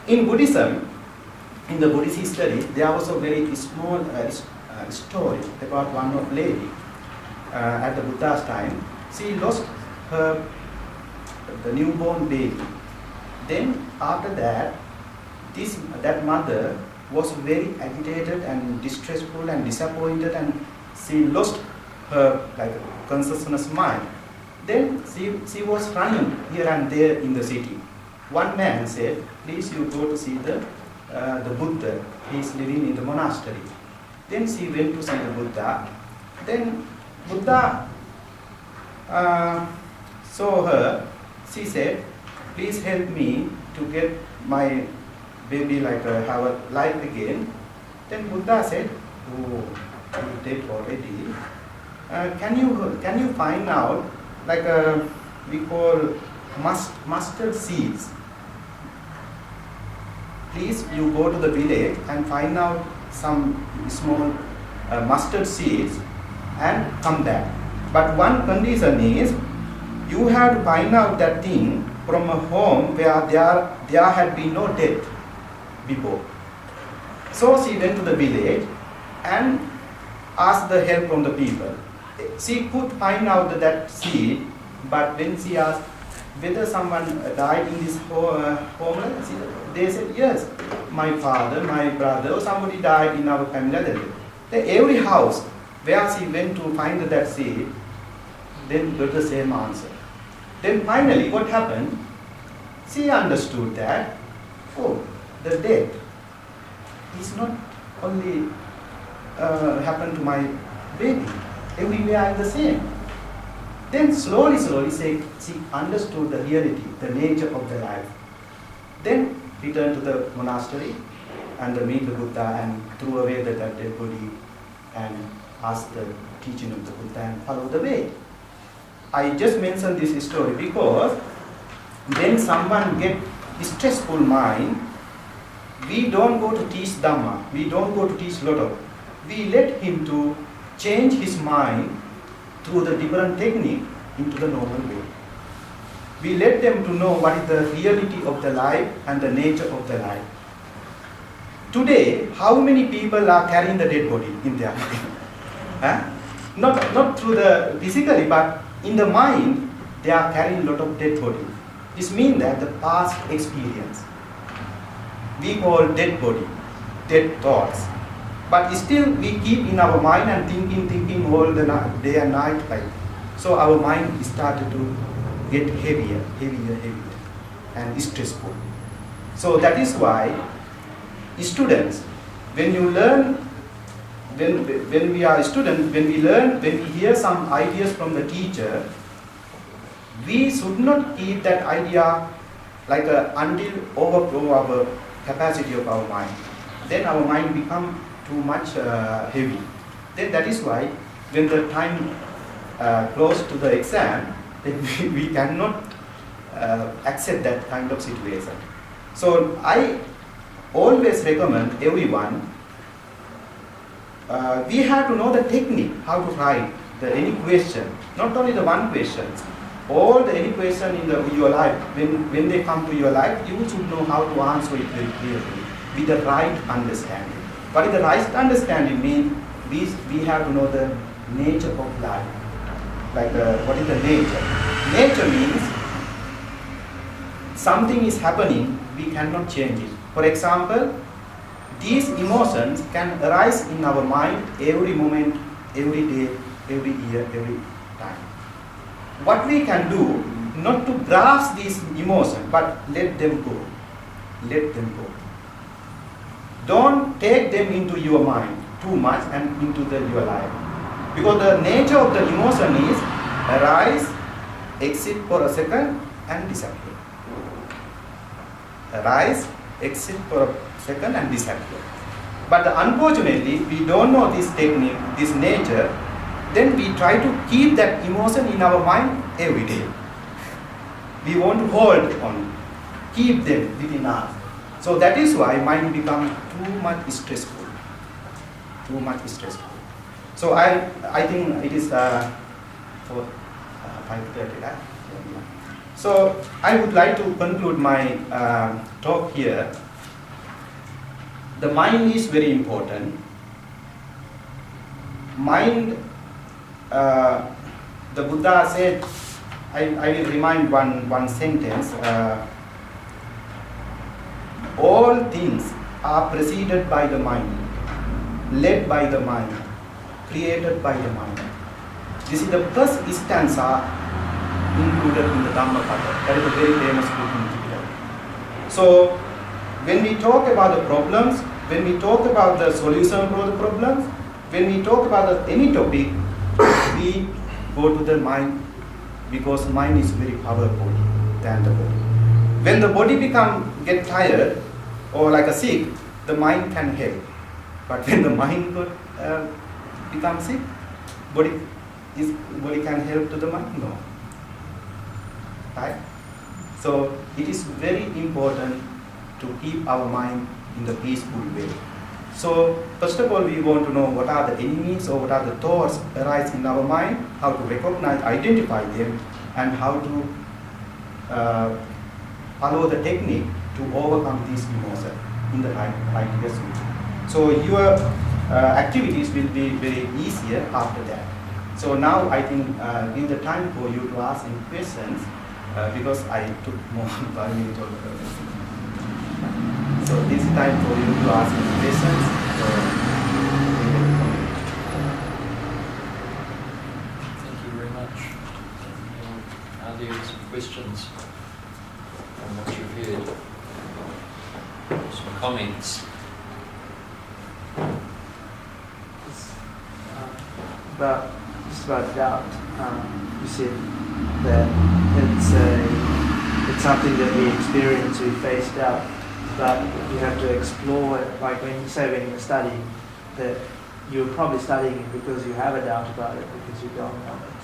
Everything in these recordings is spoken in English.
In Buddhism, in the Buddhist history, there was a very small story about one of lady at the Buddha's time. She lost the newborn baby. Then after that, that mother was very agitated and distressful and disappointed, and she lost her consciousness mind. Then she was running here and there in the city. One man said, "Please, you go to see the Buddha. He is living in the monastery." Then she went to see the Buddha. Then Buddha saw her. She said, "Please help me to get my baby have a life again." Then Buddha said, "Oh, you dead already. Can you find out we call mustard seeds? Please, you go to the village and find out some small mustard seeds and come back. But one condition is, you have to find out that thing from a home where there had been no death before." So she went to the village and asked the help from the people. She could find out that seed, but when she asked whether someone died in this home, they said, "Yes, my father, my brother, or somebody died in our family." Then every house where she went to find that seed, then got the same answer. Then finally, what happened? She understood that, oh, the death is not only happened to my baby. Everywhere is the same. Then slowly she understood the reality, the nature of the life. Then returned to the monastery and meet the Buddha and threw away the dead body and asked the teaching of the Buddha and follow the way. I just mentioned this story because when someone gets stressful mind, we don't go to teach Dhamma, we don't go to teach Lotto. We let him to change his mind through the different technique into the normal way. We let them to know what is the reality of the life and the nature of the life. Today, how many people are carrying the dead body in their mind? Not through the physically, but in the mind, they are carrying a lot of dead body. This means that the past experience, we call dead body, dead thoughts. But still we keep in our mind and thinking all the day and night. So our mind started to get heavier, and stressful. So that is why students, when we are students, when we hear some ideas from the teacher, we should not keep that idea until overflow our capacity of our mind. Then our mind become too much heavy. Then that is why when the time close to the exam, then we cannot accept that kind of situation. So I always recommend everyone, we have to know the technique, how to write any question, not only the one question, all any question in your life, when they come to your life, you should know how to answer it very clearly with the right understanding. What is the right understanding means? We have to know the nature of life. What is the nature? Nature means something is happening, we cannot change it. For example, these emotions can arise in our mind every moment, every day, every year, every time. What we can do, not to grasp these emotions, but let them go. Let them go. Don't take them into your mind too much and into your life. Because the nature of the emotion is arise, exit for a second and disappear. Arise, exit for a second and disappear. But unfortunately, we don't know this technique, this nature, then we try to keep that emotion in our mind every day. We want to hold on, keep them within us. So that is why mind becomes too much stressful. Too much stressful. So I think it is for 5:30. So I would like to conclude my talk here. the mind is very important. Mind, the Buddha said, I will remind one sentence, all things are preceded by the mind, led by the mind, created by the mind. This is the first stanza included in the Dhammapada. That is a very famous book in Tibet. So, when we talk about the problems, when we talk about the solution for the problems, when we talk about any topic, we go to the mind, because mind is very powerful than the body. When the body get tired or like a sick, the mind can help. But when the mind becomes sick, body can help to the mind? No. Right? So it is very important to keep our mind in the peaceful way. So first of all, we want to know what are the enemies or what are the thoughts arise in our mind, how to recognize, identify them, and how to follow the technique to overcome these emotions in the right way. So your activities will be very easier after that. So now I think give the time for you to ask any questions, because I took more than 5 minutes of So this is time for you to ask any questions. Thank you very much. Are there some questions on what you've heard? Some comments? Just about doubt. You said that it's something that we experience, we face doubt, but you have to explore it. Like when you're studying, that you're probably studying it because you have a doubt about it, because you don't know it,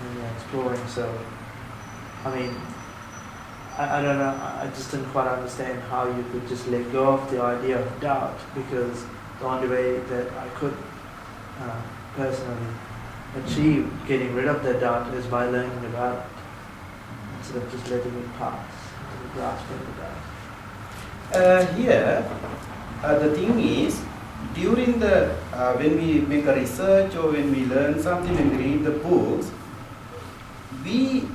and you're exploring. So, I mean, I don't know, I just didn't quite understand how you could just let go of the idea of doubt, because the only way that I could personally achieve getting rid of the doubt is by learning about it, instead of just letting it pass, grasping the doubt. Here, the thing is, during the when we make a research or when we learn something, when we read the books, we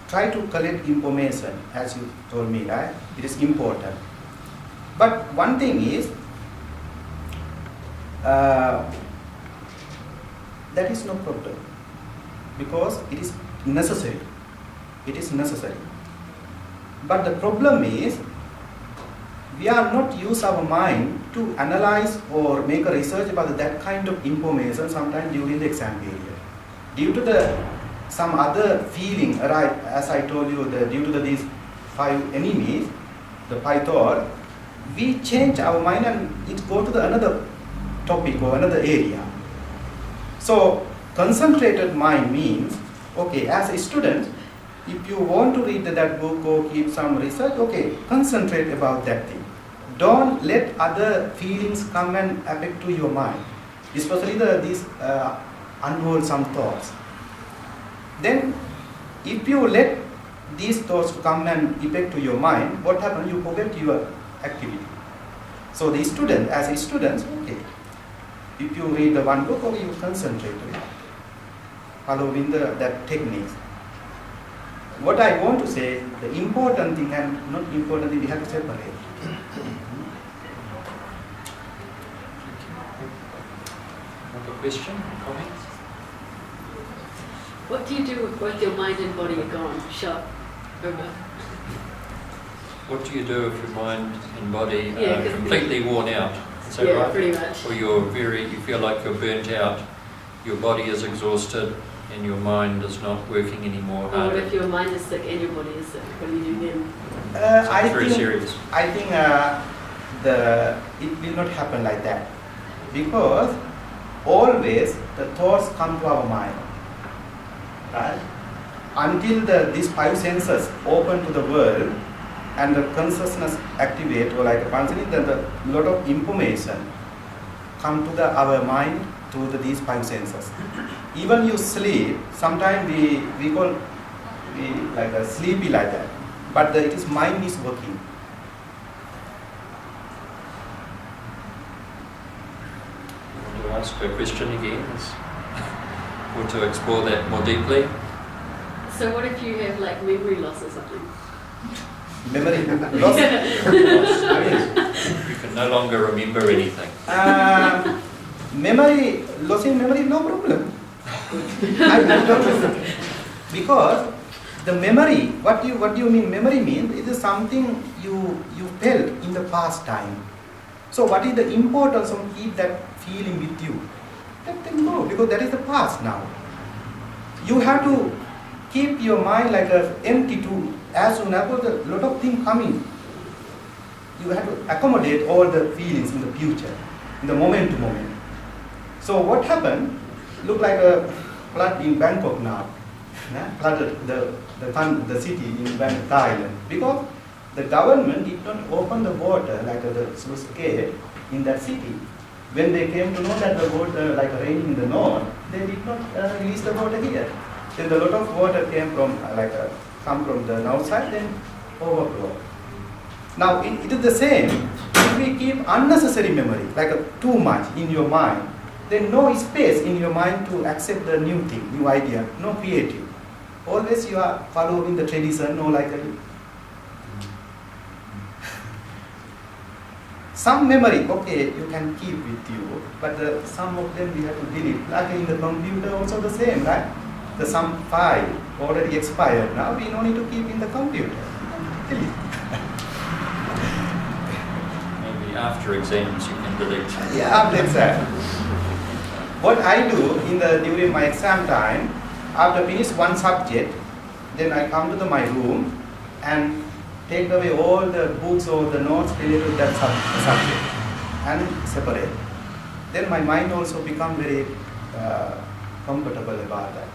try to collect information, as you told me, right? It is important. But one thing is, that is no problem, because it is necessary. It is necessary. But the problem is, we are not use our mind to analyze or make a research about that kind of information sometimes during the exam period. Due to some other feeling, right, as I told you, due to these 5 enemies, the 5 thoughts, we change our mind and it go to another topic or another area. So concentrated mind means, okay, as a student, if you want to read that book or keep some research, okay, concentrate about that thing. Don't let other feelings come and affect to your mind, especially these unwholesome thoughts. Then, if you let these thoughts come and affect to your mind, what happens? You forget your activity. So the student, as a student, okay, if you read the one book, okay, you concentrate on it, following that techniques. What I want to say, the important thing and not important thing, we have to separate. Another question, comments? What do you do when your mind and body are gone? Shut. Over. What do you do if your mind and body Yeah, are completely worn out? Is that Yeah, right? pretty much. Or you feel like you're burnt out, your body is exhausted, and your mind is not working anymore. Or what if your mind is sick and your body is sick? What do you do then? It's very serious. I think it will not happen like that, because always the thoughts come to our mind, right? Until these 5 senses open to the world and the consciousness activate, or like functioning, then the lot of information come to our mind through these 5 senses. Even you sleep, sometimes we call like a sleepy like that, but it is mind is working. ask a question again, or to explore that more deeply. So what if you have like memory loss or something? Memory loss. I mean, You can no longer remember anything. memory, losing memory, no problem. I don't, because the memory, what do you mean? Memory means it is something you felt in the past time. So what is the importance of keep that feeling with you? Let them go, because that is the past now. You have to keep your mind like a empty to as soon as a lot of things coming. You have to accommodate all the feelings in the future, in the moment to moment. So what happened? Look like a flood in Bangkok now. Flooded the city in Thailand because the government did not open the water like the sluice gate in that city. When they came to know that the water like raining in the north, they did not release the water here. Then a lot of water came from come from the north side, then overflow. Now it is the same. If we keep unnecessary memory, like too much in your mind, then no space in your mind to accept the new thing, new idea, no creative. Always you are following the tradition, no like some memory, okay, you can keep with you, but some of them we have to delete. Like in the computer also the same, right? The some file already expired, now we no need to keep in the computer. Delete. Maybe after exams you can delete. Yeah, after exam. What I do during my exam time, after finish one subject, then I come to my room and take away all the books or the notes related to that subject and separate. Then my mind also become very comfortable about that.